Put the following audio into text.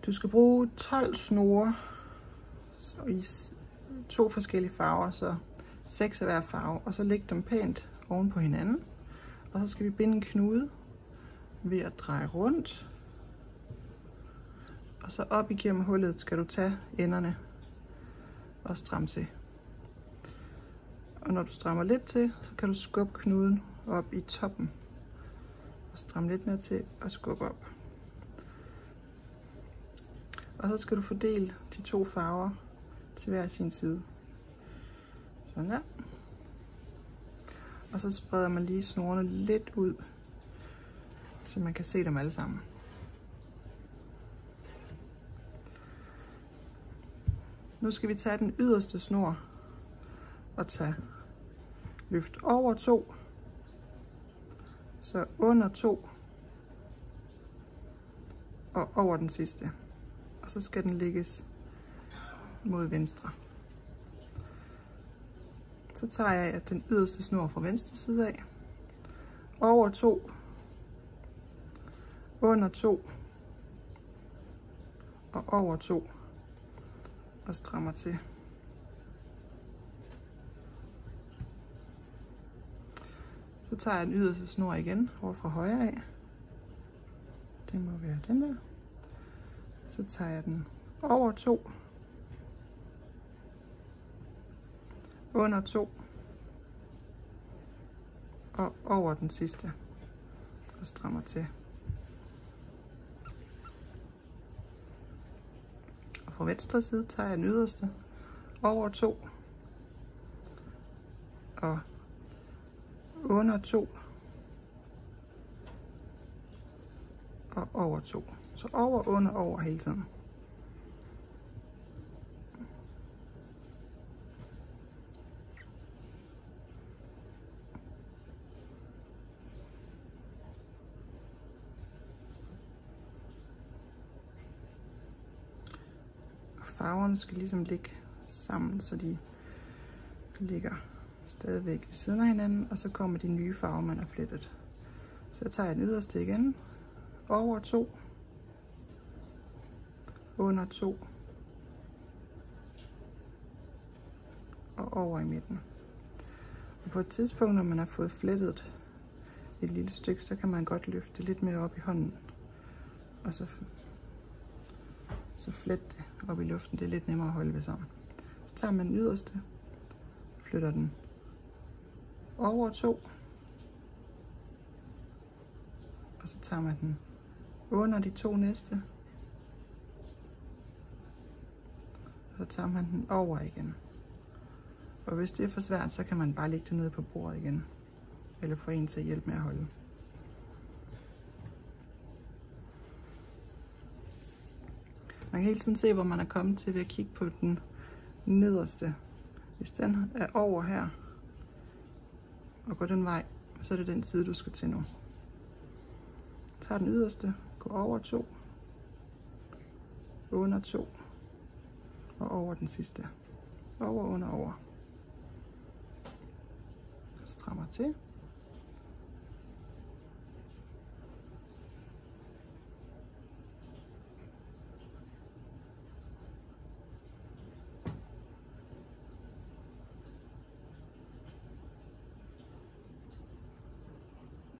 Du skal bruge 12 snore i 2 forskellige farver, så 6 af hver farve, og så lægge dem pænt oven på hinanden. Og så skal vi binde en knude ved at dreje rundt. Og så op igennem hullet skal du tage enderne og stramme til. Og når du strammer lidt til, så kan du skubbe knuden op i toppen. Og stramme lidt mere til og skubbe op. Og så skal du fordele de 2 farver til hver sin side. Sådan der. Og så spreder man lige snorene lidt ud, så man kan se dem alle sammen. Nu skal vi tage den yderste snor og tage løft over 2, så under 2 og over den sidste. Og så skal den lægges mod venstre. Så tager jeg den yderste snor fra venstre side af, over 2, under 2 og over 2 og strammer til. Så tager jeg den yderste snor igen over fra højre af. Det må være den der. Så tager jeg den over 2, under 2 og over den sidste og strammer til. Og fra venstre side tager jeg den yderste over 2 og under 2 og over 2. Så over, under, over hele tiden. Farverne skal ligesom ligge sammen, så de ligger stadigvæk ved siden af hinanden, og så kommer de nye farver, man har flettet. Så jeg tager den yderste igen, over 2, under 2 og over i midten. Og på et tidspunkt, når man har fået flettet et lille stykke, så kan man godt løfte lidt mere op i hånden, og så flette det op i luften. Det er lidt nemmere at holde ved sådan. Så tager man den yderste, flytter den over 2, og så tager man den under de 2 næste, og så tager man den over igen. Og hvis det er for svært, så kan man bare lægge det ned på bordet igen, eller få en til at hjælpe med at holde. Man kan hele tiden se, hvor man er kommet til ved at kigge på den nederste. Hvis den er over her og går den vej, så er det den side, du skal til nu. Tag den yderste, gå over 2, under 2 og over den sidste. Over, under, over. Strammer til.